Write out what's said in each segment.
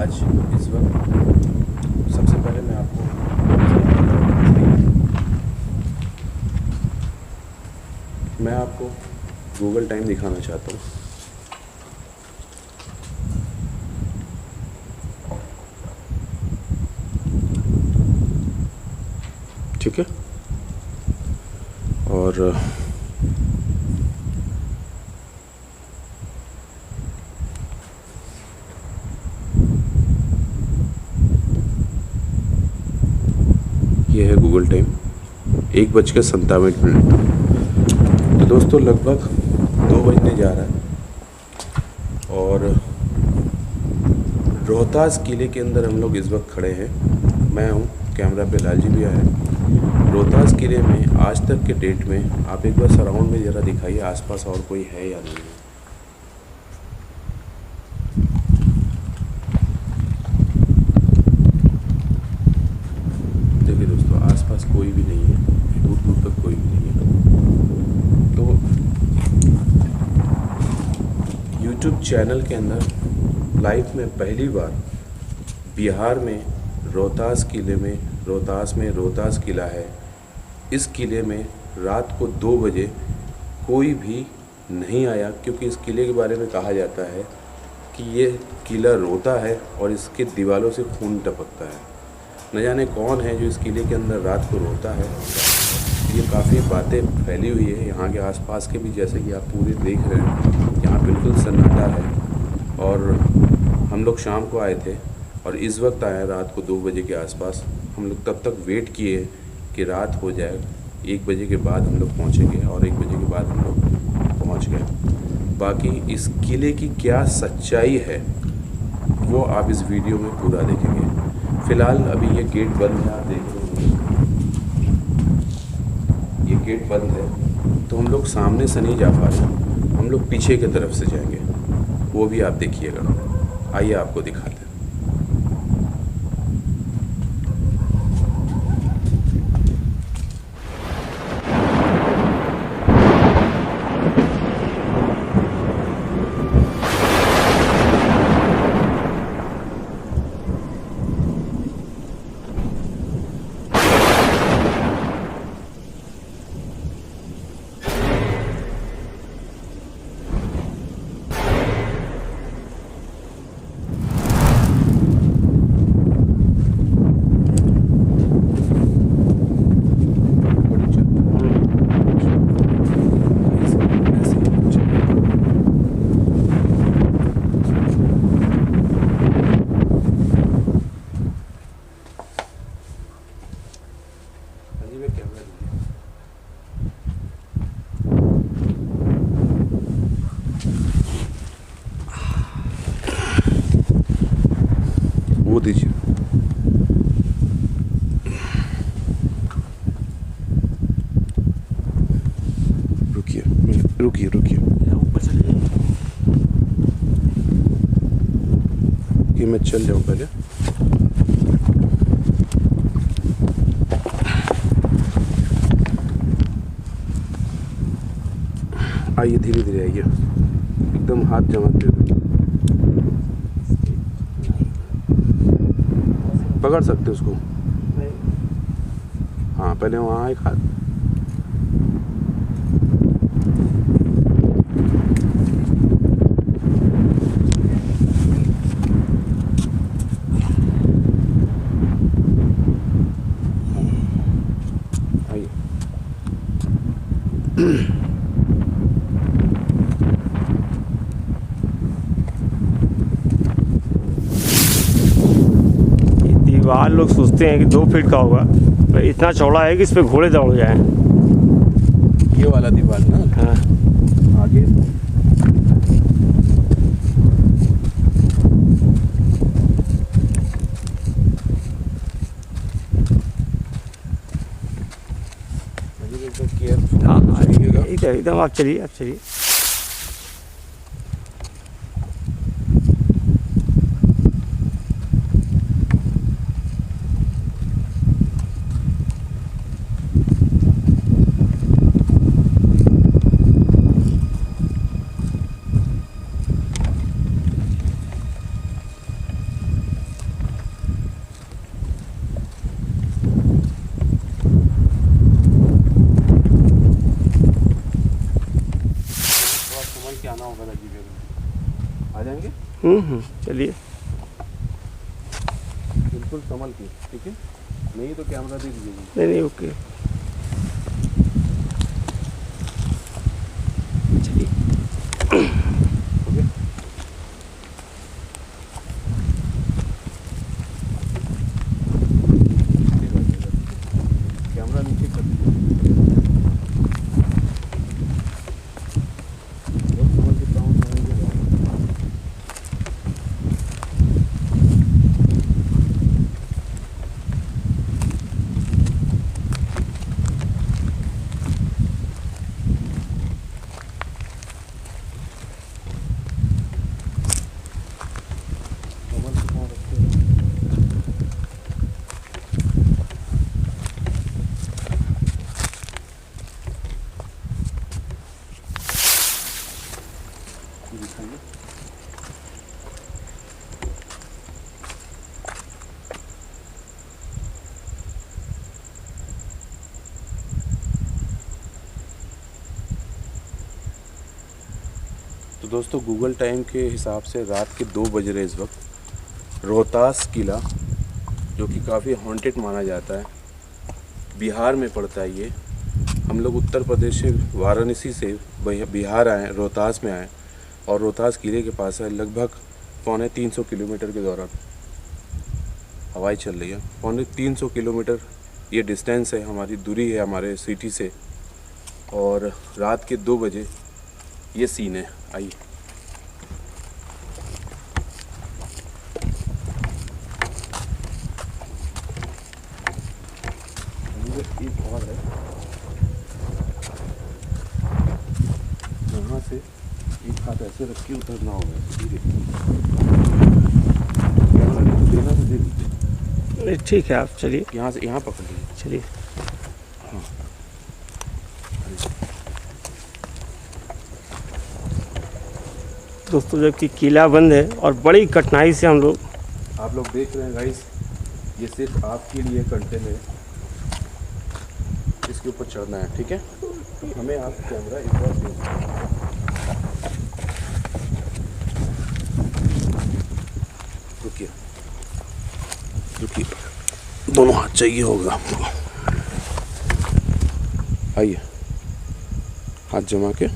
आज इस वक्त सबसे पहले मैं आपको गूगल टाइम दिखाना चाहता हूँ। ठीक है, और ये है गूगल टाइम 1:57। तो दोस्तों लगभग 2 बजने जा रहा है और रोहतास किले के अंदर हम लोग इस वक्त खड़े हैं। मैं हूँ, कैमरा पे लालजी भैया है। रोहतास किले में आज तक के डेट में आप एक बार सराउंड में ज़रा दिखाइए आसपास और कोई है या नहीं है। देखिए दोस्तों, आसपास कोई भी नहीं है, दूर दूर तक कोई भी नहीं है। तो यूट्यूब चैनल के अंदर लाइफ में पहली बार बिहार में रोहतास रोहतास किला है। इस किले में रात को 2 बजे कोई भी नहीं आया, क्योंकि इस किले के बारे में कहा जाता है कि ये किला रोता है और इसके दीवारों से खून टपकता है। न जाने कौन है जो इस किले के अंदर रात को रोता है। ये काफ़ी बातें फैली हुई है यहाँ के आसपास के भी, जैसे कि आप पूरे देख रहे हैं यहाँ बिल्कुल सन्नाटा है। और हम लोग शाम को आए थे और इस वक्त आए रात को 2 बजे के आसपास। हम लोग तब तक वेट किए कि रात हो जाए, 1 बजे के बाद हम लोग पहुँचेंगे और 1 बजे के बाद हम लोग पहुँच गए। बाकी इस किले की क्या सच्चाई है वो आप इस वीडियो में पूरा देखेंगे। फ़िलहाल अभी ये गेट बंद है, आप देख रहे हैं ये गेट बंद है, तो हम लोग सामने से नहीं जा पा रहे, हम लोग पीछे की तरफ से जाएंगे, वो भी आप देखिएगा। आइए आपको दिखाते हैं। वो दीजिए। रुकिए ऊपर चले जाइए। ये मैं चल जाऊँ पहले। आइए, धीरे धीरे आइए, एकदम हाथ जमा दे। पकड़ सकते उसको। हाँ, पहले वहाँ एक हाथ। आइए। दीवार लोग सोचते हैं कि 2 फीट का होगा, पर इतना चौड़ा है कि इस पे घोड़े दौड़ जाएं। ये वाला दीवार ना? हाँ, आगे एकदम आप चलिए। चलिए। बिल्कुल संभल के, ठीक है, नहीं तो कैमरा दे दीजिएगा। नहीं नहीं, ओके, चलिए। ओके, कैमरा नीचे कर दीजिए। बहुत संभल के काम करेंगे। दिखाइए। तो दोस्तों गूगल टाइम के हिसाब से रात के 2 बज रहे इस वक्त। रोहतास किला, जो कि काफ़ी हॉन्टेड माना जाता है, बिहार में पड़ता है ये। हम लोग उत्तर प्रदेश से, वाराणसी से बिहार आए, रोहतास में आए, और रोहतास किले के पास है। लगभग 350 किलोमीटर के दौरान हवाई चल रही है। 350 किलोमीटर ये डिस्टेंस है, हमारी दूरी है हमारे सिटी से। और रात के 2 बजे ये सीन है। आइए, एक और है, यहाँ से एक हाथ ऐसे रख के उतरना होगा धीरे। कैमरा नहीं तो देना तो दे दीजिए। नहीं ठीक है, आप चलिए, यहाँ से यहाँ पकड़ लीजिए। चलिए। हाँ, दोस्तों, जबकि किला बंद है और बड़ी कठिनाई से हम लोग, आप लोग देख रहे हैं गाइस, ये सिर्फ आपके लिए कंटेंट है, इसके ऊपर चढ़ना है, ठीक है। तो हमें आप कैमरा एक बार दे दीजिए। रुकिए रुकिए, दोनों हाथ चाहिए होगा आपको। आइए, हाथ जमा के,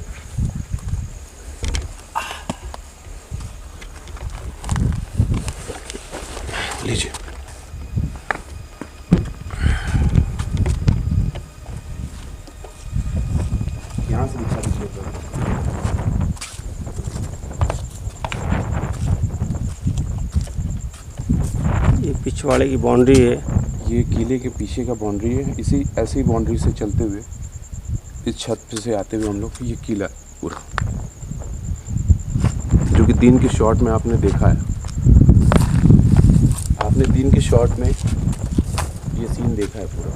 लीजिए। यहाँ से दिखा दीजिए। ये पिछवाड़े की बाउंड्री है। ये किले के पीछे का बाउंड्री है। इसी ऐसी बाउंड्री से चलते हुए इस छत पे से आते हुए हम लोग ये किला पूरा, जो कि दिन के शॉट में आपने देखा है, आपने दिन के शॉट में ये सीन देखा है पूरा।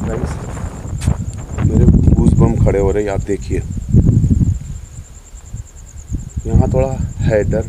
गाइस, मेरे गूज़ बम खड़े हो रहे हैं, आप देखिए। यहाँ थोड़ा है डर,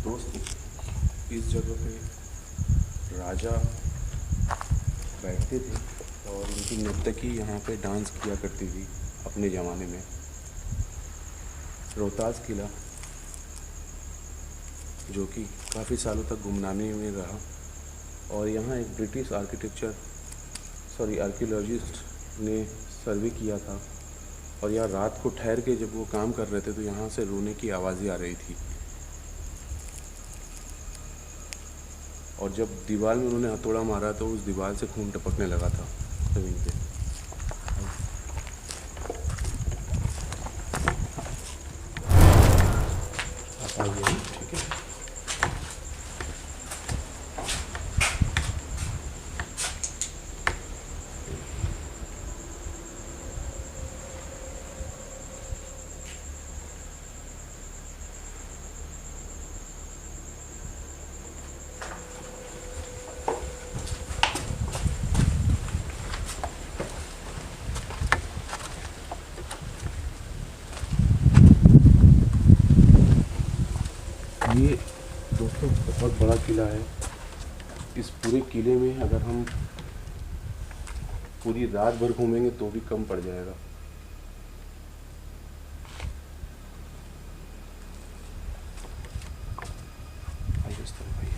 दोस्तों, इस जगह पे राजा बैठते थे और उनकी नर्तकी यहाँ पे डांस किया करती थी अपने ज़माने में। रोहतास किला, जो कि काफ़ी सालों तक गुमनामी में रहा, और यहाँ एक ब्रिटिश आर्कियोलॉजिस्ट ने सर्वे किया था, और यहाँ रात को ठहर के जब वो काम कर रहे थे तो यहाँ से रोने की आवाज़ें आ रही थी। और जब दीवार में उन्होंने हथौड़ा मारा तो उस दीवार से खून टपकने लगा था ज़मीन पे। आइए, ठीक है। ये दोस्तों बहुत बड़ा किला है। इस पूरे किले में अगर हम पूरी रात भर घूमेंगे तो भी कम पड़ जाएगा। आइए इस तरफ आइए।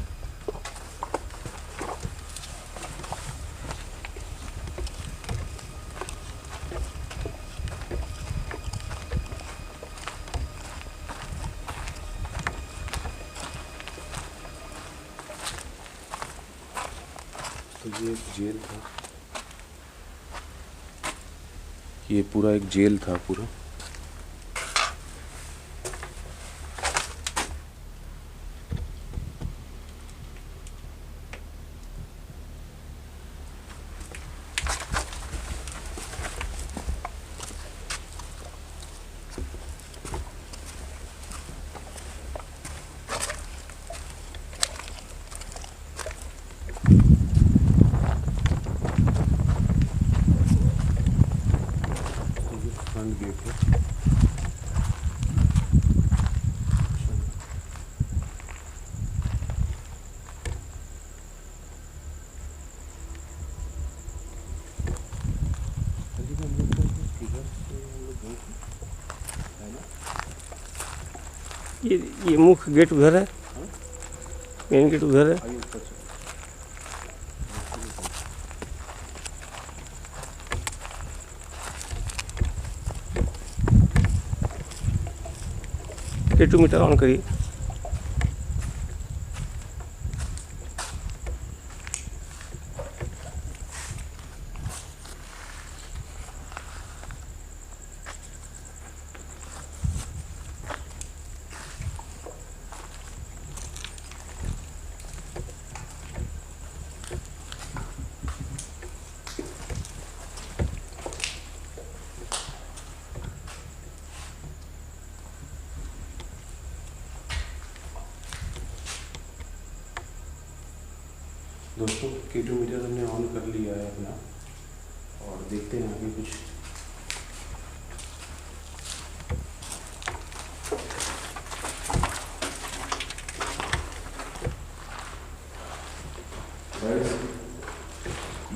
तो ये एक जेल था, ये पूरा एक जेल था पूरा। फ्रंट गेट है। ये मुख्य गेट उधर है, मेन गेट उधर है। मीटर ऑन करिए। दोस्तों मीटर हमने ऑन कर लिया है अपना, और देखते हैं आगे कुछ।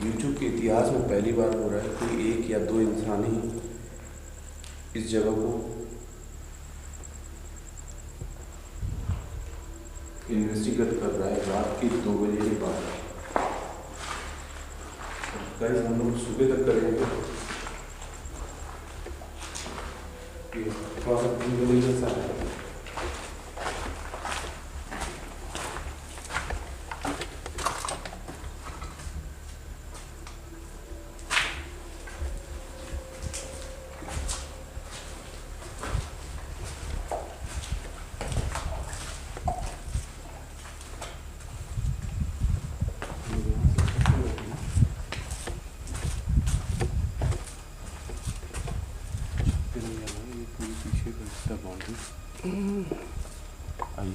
यूट्यूब के इतिहास में पहली बार हो रहा है कोई एक या दो इंसान ही इस जगह को इन्वेस्टिगेट कर रहा है रात के 2 बजे के बाद। गाइस हम लोग सुबह तक करेंगे। थोड़ा सा 3 बजे जैसा है। आइए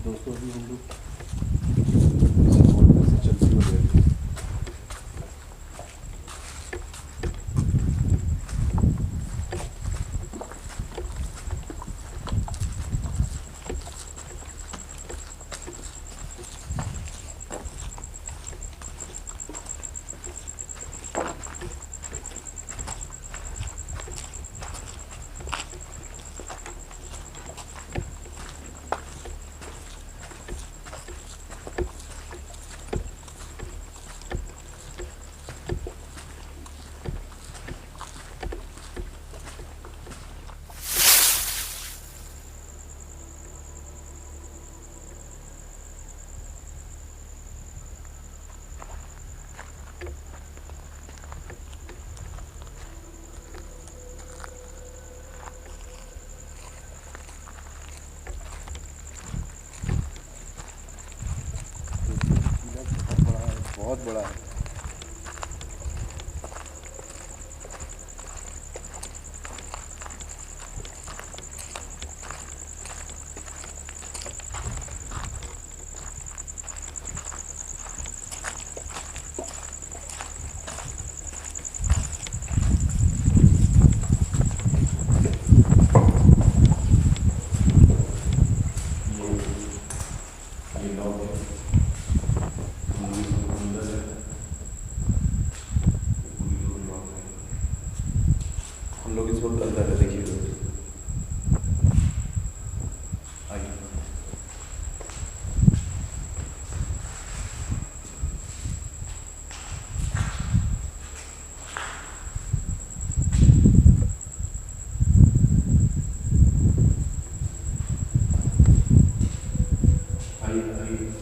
दोस्तों, अभी हम लोग इसी रोड पर से चलते हुए गए। बहुत बड़ा है। ये लॉक है, अंदर है, पूरी लॉक है। हम लोग इस वक्त अंदर है, देखिए आइए। आइए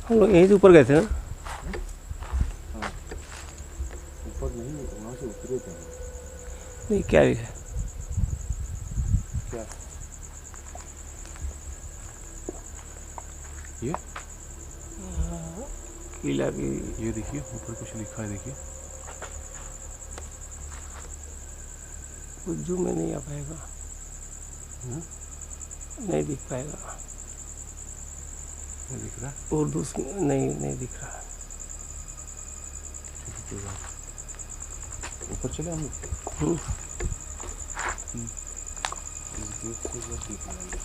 हम लोग यहीं से ऊपर गए थे ना। ऊपर नहीं, वहाँ से उतरे थे। नहीं क्या है क्या ये किला की? ये देखिए ऊपर कुछ लिखा है, देखिए। कुछ जूम में नहीं आ पाएगा, नहीं दिख पाएगा। नहीं दिख रहा। उर्दू नहीं दिख रहा। ऊपर चले हम लोग। इस गेट से इधर देख लेंगे।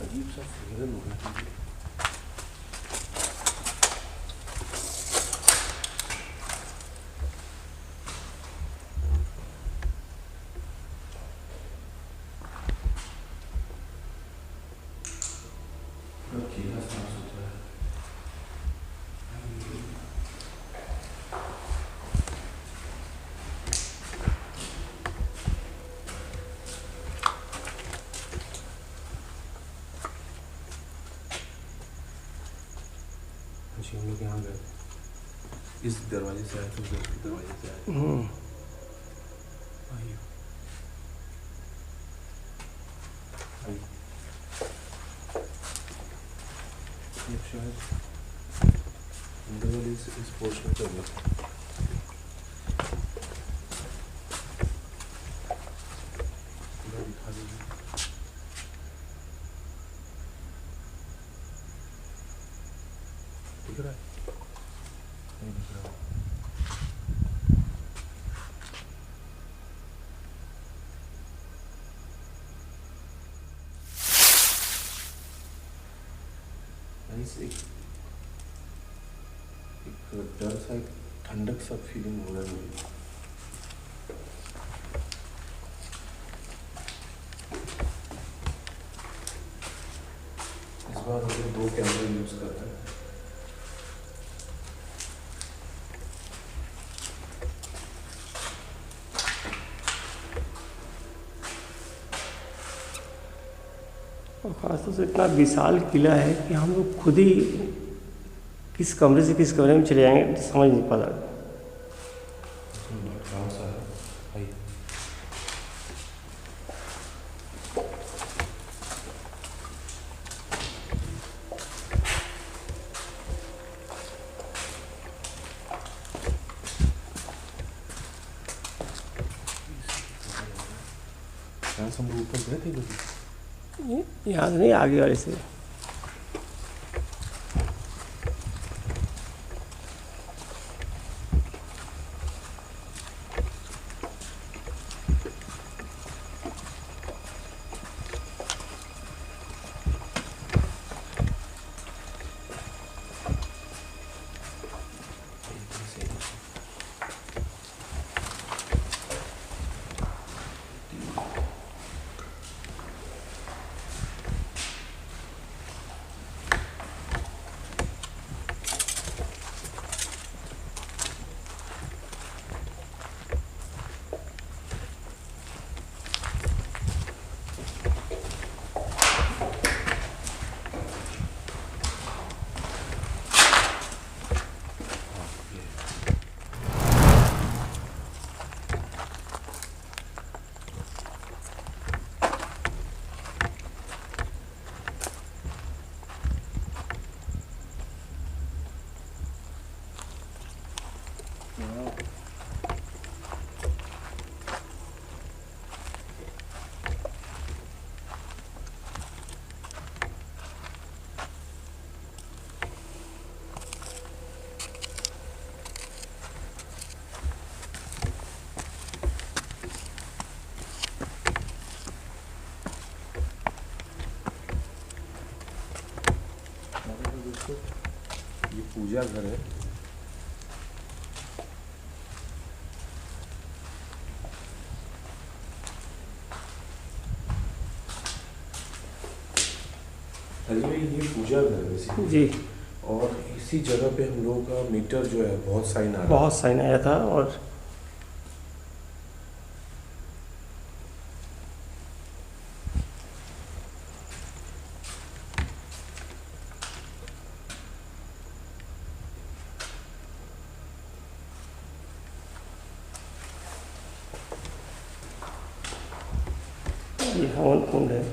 अजीब सा फील हो रहा है। किला साफ सुथरा है। हम लोग यहाँ गए, इस दरवाजे से आए थे, उधर के दरवाजे से आए थे। आइए आइए। ये शायद अंदर वाले इस पोर्शन पे होगा। इधर दिखा दीजिए। दिख रहा है? नहीं दिख रहा। एक डर सा, एक ठंडक सा फीलिंग हो रहा है मुझे। इस बार मुझे 2 कैमरे यूज करते हैं। और ख़ासतौर से इतना विशाल किला है कि हम लोग खुद ही किस कमरे से किस कमरे में चले जाएंगे तो समझ नहीं पता। कहाँ सा है? आइए। यहाँ से हम लोग ऊपर गए थे कभी? यहाँ से नहीं, आगे वाले से। चिड़ियाघर है। अजय ये पूजा घर है बेसिकली जी। और इसी जगह पे हम लोगों का मीटर जो है बहुत साइन आ रहा बहुत साइन आया था और ये हवन कुंड है।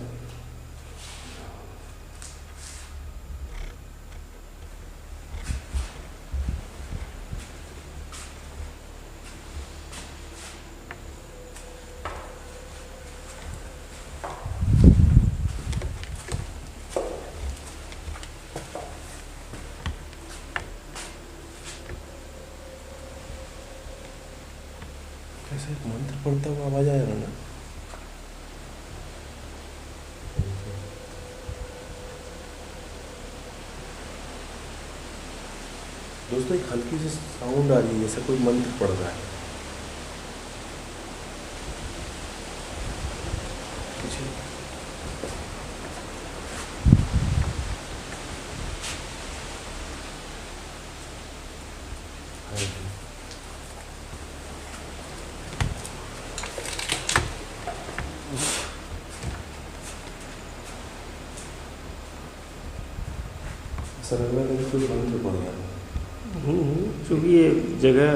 ऐसे एक मंत्र पढ़ता हुआ आवाज आ रहा ना। दोस्तों एक हल्की सी साउंड आ रही है जैसे कोई मंत्र पढ़ रहा है पीछे। ऐसा लग रहा है कि कोई मंत्र पढ़ रहा है। चूँकि ये जगह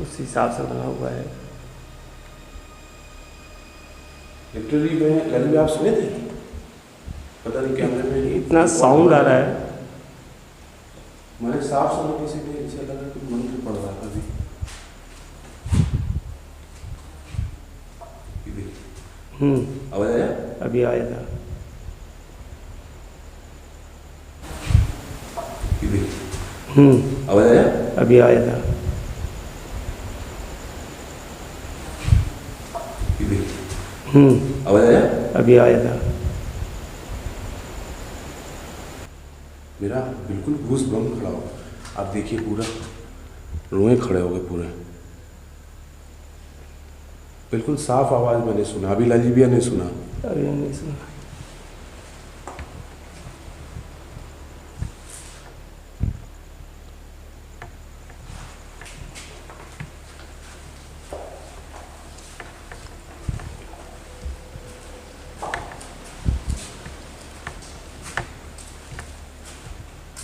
उस हिसाब से बना हुआ है। लिटरली मैं ललित आप सुने थे पता नहीं कैमरे में इतना साउंड आ रहा है। मैंने साफ सुना किसी ने ऐसा लगा कि मंत्र पढ़ रहा था अभी। ये देखिए आवाज आया अभी आया था। ये देखिए आवाज आया अभी आया था। ये देखिए आवाज आया अभी आया था। मेरा बिल्कुल घूस बम खड़ा हो। आप देखिए पूरा रोए खड़े हो गए पूरे। बिल्कुल साफ आवाज मैंने सुना। अभी लाली भैया ने सुना। अभी नहीं सुना।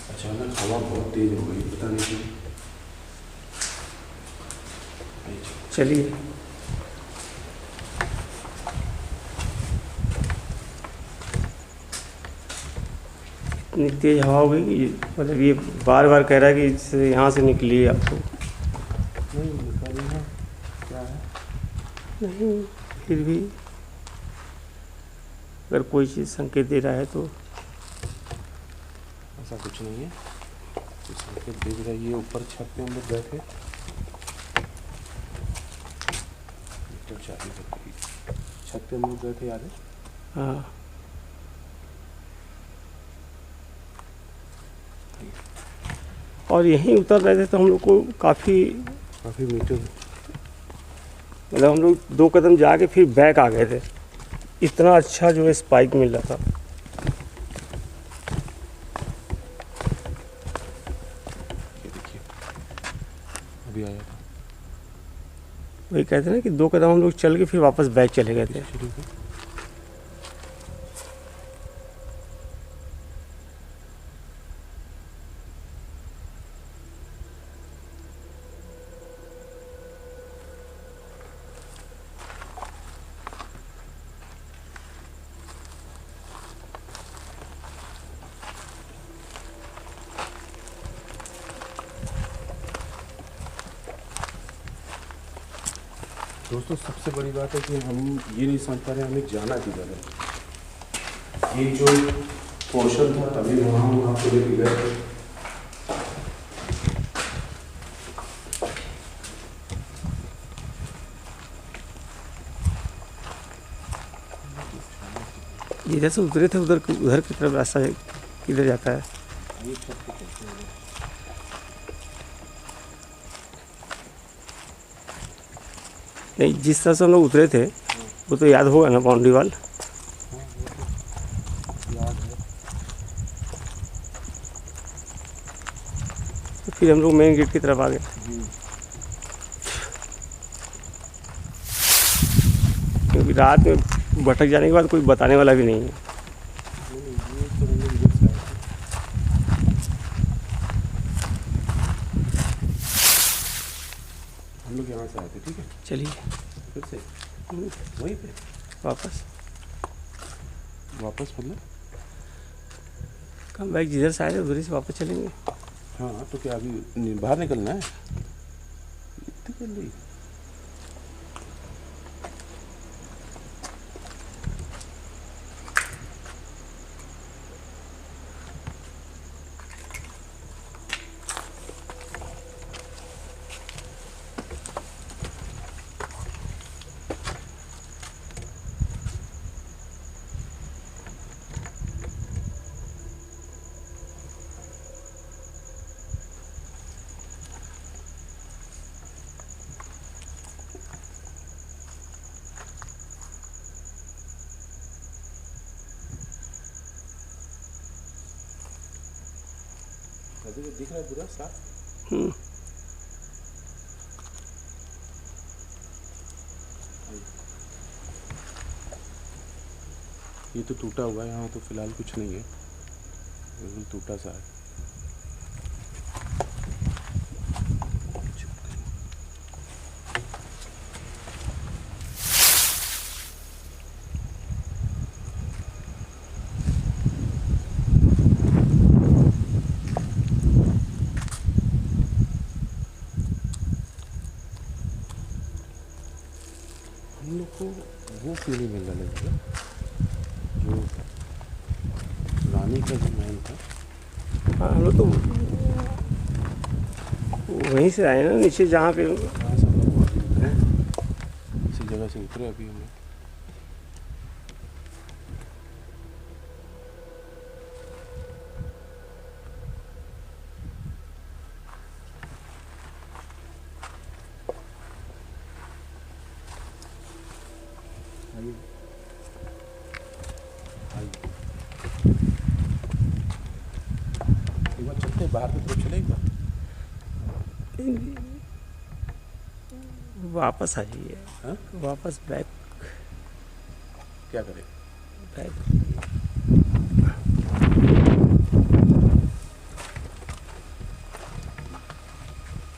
अचानक हवा बहुत तेज हो गई पता नहीं क्यों। चलिए। इतनी तेज हवा हो गई कि मतलब ये बार बार कह रहा है कि इससे यहाँ से निकलिए आपको। नहीं निकालना क्या है। नहीं फिर भी अगर कोई चीज़ संकेत दे रहा है तो ऐसा कुछ नहीं है। कुछ संकेत दे रही है। ऊपर छत पे हम लोग गए थे तो छत पे हम लोग गए थे याद है। हाँ। और यहीं उतर रहे थे तो हम लोग को काफ़ी मीटर मतलब हम लोग 2 कदम जाके फिर बैक आ गए थे। इतना अच्छा जो है स्पाइक मिल रहा था। ये देखिए अभी आया था। वही कहते हैं ना कि 2 कदम हम लोग चल के फिर वापस बैक चले गए थे। शुरू में दोस्तों सबसे बड़ी बात है कि हम ये नहीं समझ पा रहे हमें जाना किधर है। ये जो पोर्शन था तभी वहाँ हम आपको लेके गए। जिधर से उतरे थे उधर उधर की तरफ रास्ता किधर जाता है। ये छत पे चलते हैं। नहीं, जिस तरह से हम लोग उतरे थे वो तो याद होगा ना, बाउंड्री वाल। हाँ वो तो याद है। तो फिर हम लोग मेन गेट की तरफ आ गए, क्योंकि रात में भटक जाने के बाद कोई बताने वाला भी नहीं है। नहीं, ये तो हम लोग इधर से आए थे। हम लोग यहाँ से आए थे, ठीक है। चलिए फिर से वहीं पे वापस वापस मतलब। कम बैक जिधर से आए थे उधर से वापस चलेंगे। हाँ तो क्या अभी बाहर निकलना है इतनी जल्दी? अभी तो दिख रहा है पूरा साफ। ये तो टूटा हुआ है, यहाँ तो फिलहाल कुछ नहीं है, बिल्कुल टूटा सा है। हम लोग को वो फीलिंग मिलने लगा जो रानी का जो महल था। हाँ, हम लोग तो वहीं से आए ना नीचे, जहाँ पे वहाँ से हम लोग उतरे, इसी जगह से उतरे अभी हम लोग। एक बार चलते हैं बाहर की तरफ, चले एक बार। वापस आ जाइए। हाँ वापस बैक क्या करें?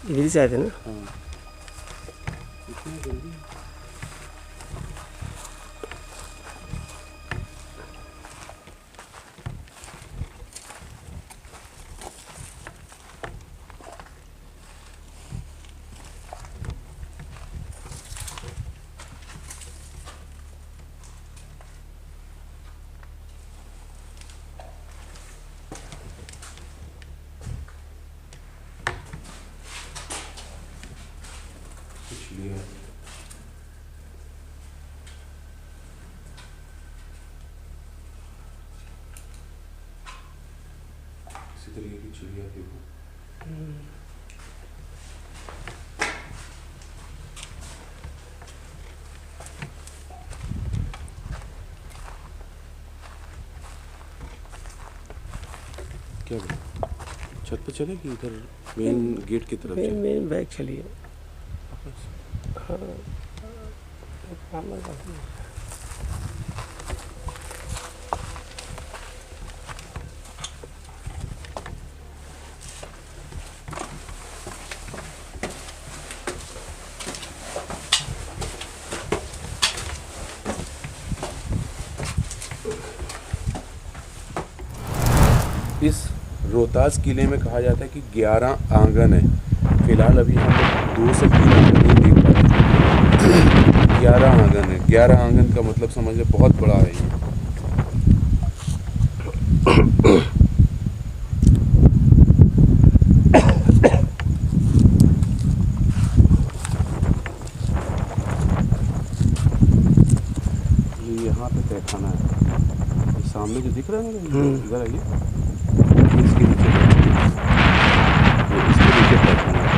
इधर से आए थे ना। हाँ इतना जल्दी? कुछ लिया है। इसी तरीके की चिड़िया थी वो। क्या बोले? छत पे चले कि इधर मेन गेट की तरफ चले? मेन बैक चलिए। वापस? इस रोहतास किले में कहा जाता है कि 11 आंगन है। फिलहाल अभी हम लोग 2 से 3 आंगन ही देख पा रहे हैं। 11 आंगन है। 11 आंगन का मतलब समझ ले बहुत बड़ा है ये। ये यहाँ पे तहखाना है। ये सामने जो दिख रहा है ना, इधर आइए। के नीचे वो इसके नीचे पैखाना है,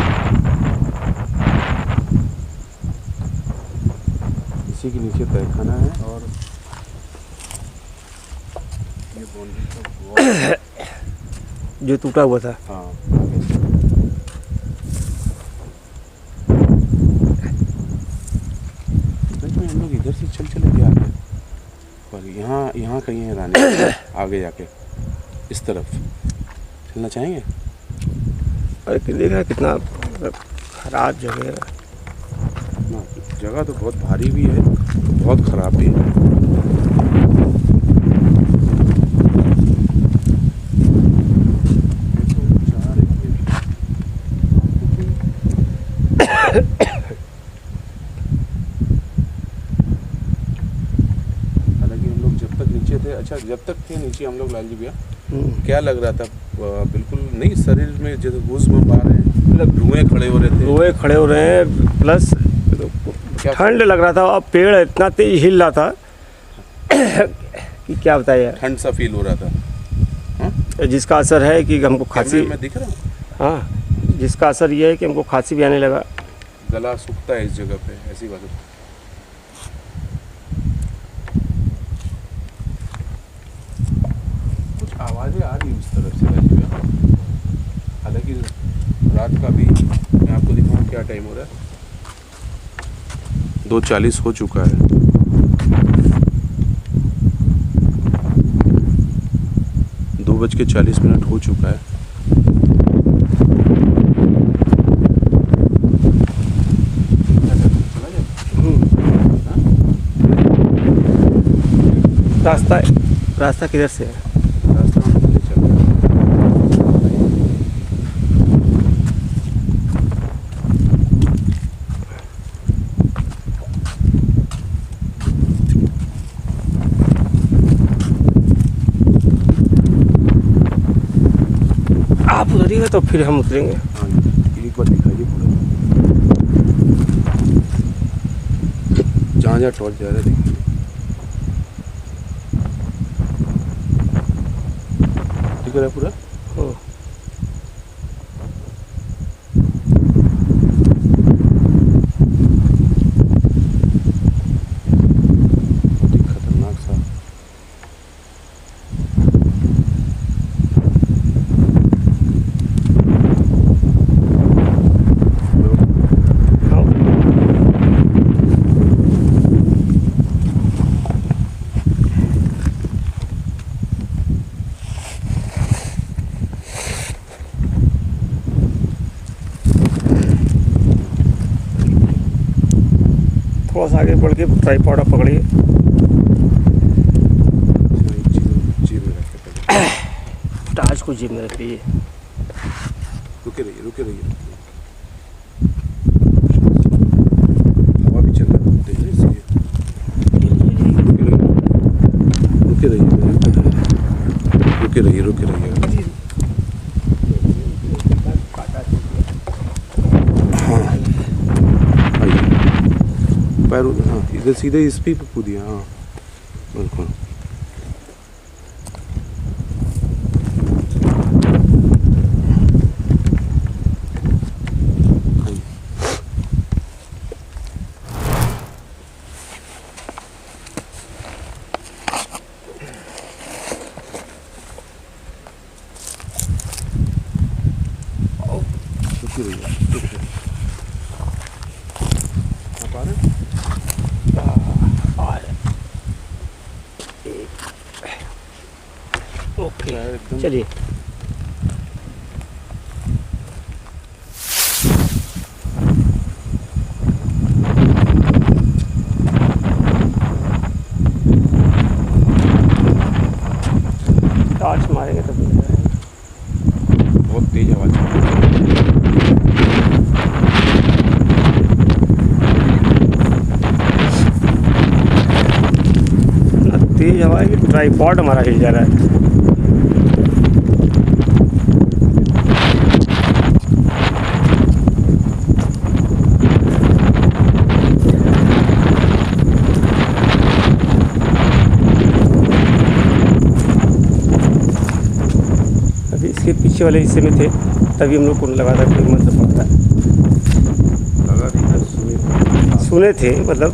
इसी के नीचे पैखाना है। और ये बाउंड्री का वॉल जो टूटा हुआ था। हाँ हम लोग इधर से चले गया पर यहाँ कहीं है रानी आगे जाके इस तरफ चलना चाहेंगे। अरे देखा कितना खराब जगह है। ना जगह तो बहुत भारी भी है, बहुत ख़राब भी है। हालांकि हम लोग जब तक नीचे थे, अच्छा जब तक थे नीचे हम लोग, लालजी भैया क्या लग रहा था? बिल्कुल नहीं, शरीर में जैसे गूज़बम्प आ रहे हैं, मतलब रुएं खड़े हो रहे थे। रुएं खड़े हो रहे हैं, प्लस ठंड लग रहा था और पेड़ इतना तेज हिल रहा था कि क्या बताया। ठंड सा फील हो रहा था। हाँ? जिसका असर है कि हमको खांसी, कैमरे में दिख रहा है? हाँ, जिसका असर ये है कि हमको खांसी भी आने लगा। गला सूखता है इस जगह पे, ऐसी बात है। कुछ आवाज़ें आ रही उस तरफ से राजू भैया। हालांकि रात का भी मैं आपको दिखाऊं क्या टाइम हो रहा है, 2:40 हो चुका है। दो बज के 40 मिनट हो चुका है। रास्ता किधर से है? रास्ता हम पहले चल रहे आप उतरिएगा तो फिर हम उतरेंगे। हाँ, एक बार दिखाइए पूरा, जहाँ जहाँ टॉर्च जा रहा है देखिए। दिख रहा है पूरा? हाँ। बहुत ही खतरनाक सा। थोड़ा सा आगे बढ़ के ट्राइपॉड आप पकड़िए। जेब में रख के पहले। टार्च को जेब में रखिए। रुके रहिए। हवा भी चल रहा है, देख रहे हैं रुके रहिए। हाँ आइए, पैर हाँ, इधर सीधे इस पे कूदिए। हाँ बिल्कुल। आप आ रहे हैं? ओके एकदम चलिए। टॉर्च मारेंगे तो बहुत तेज आवाज है। तेज हवा है कि ट्राइपॉड हमारा हिल जा रहा है। के पीछे वाले हिस्से में थे, तभी हम लोग को लगा था कोई मंत्र पड़ रहा है। लगा नहीं था, सुने थे मतलब,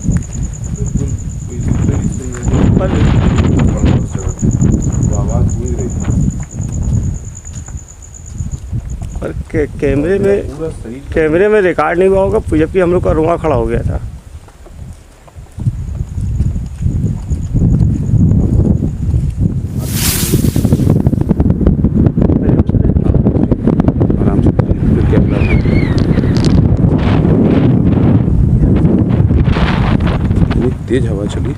बिल्कुल कोई दिखता ही नहीं है, पर तो आवाज़ गूंज रही थी। पर कैमरे में पूरा शरीर कैमरे में रिकॉर्ड नहीं हुआ होगा, जबकि हम लोग का रोआ खड़ा हो गया था। आराम से फिर कैमरा इतनी तेज हवा चली।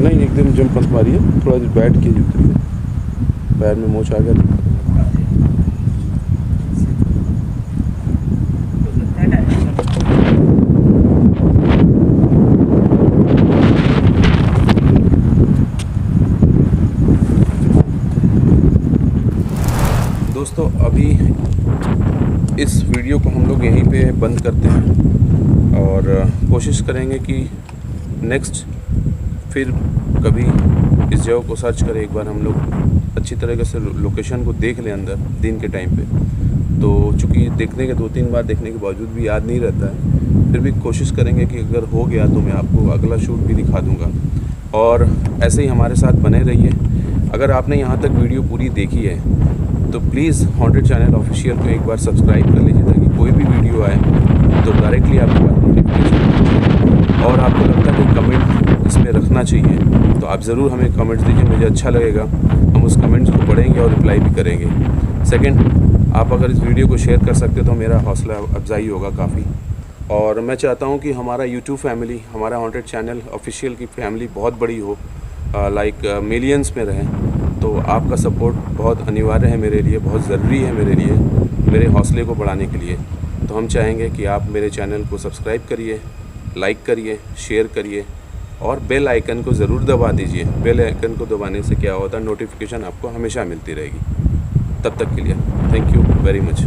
नहीं एकदम जंप मत मारिए, थोड़ा देर बैठ के उतरिए, पैर में मोच आ गया था। दोस्तों अभी इस वीडियो को हम लोग यहीं पे बंद करते हैं और कोशिश करेंगे कि नेक्स्ट फिर कभी इस जगह को सर्च करें, एक बार हम लोग अच्छी तरीके से लोकेशन को देख लें अंदर दिन के टाइम पे। तो चूँकि देखने के 2-3 बार देखने के बावजूद भी याद नहीं रहता है, फिर भी कोशिश करेंगे कि अगर हो गया तो मैं आपको अगला शूट भी दिखा दूँगा। और ऐसे ही हमारे साथ बने रहिए। अगर आपने यहाँ तक वीडियो पूरी देखी है तो प्लीज़ हॉन्टेड चैनल ऑफिशियल को एक बार सब्सक्राइब कर लीजिए, ताकि कोई भी वीडियो आए तो डायरेक्टली आपके पास नोटिफिकेशन। और आपको लगता है कि कमेंट इसमें रखना चाहिए तो आप ज़रूर हमें कमेंट्स दीजिए, मुझे अच्छा लगेगा। हम उस कमेंट्स को पढ़ेंगे और रिप्लाई भी करेंगे। सेकंड, आप अगर इस वीडियो को शेयर कर सकते तो मेरा हौसला अफजाई होगा काफ़ी। और मैं चाहता हूँ कि हमारा यूट्यूब फैमिली, हमारा हॉन्टेड चैनल ऑफिशियल की फैमिली बहुत बड़ी हो, लाइक मिलियंस में रहें। तो आपका सपोर्ट बहुत अनिवार्य है मेरे लिए, बहुत ज़रूरी है मेरे लिए, मेरे हौसले को बढ़ाने के लिए। तो हम चाहेंगे कि आप मेरे चैनल को सब्सक्राइब करिए, लाइक करिए, शेयर करिए और बेल आइकन को ज़रूर दबा दीजिए। बेल आइकन को दबाने से क्या होता है, नोटिफिकेशन आपको हमेशा मिलती रहेगी। तब तक के लिए थैंक यू वेरी मच।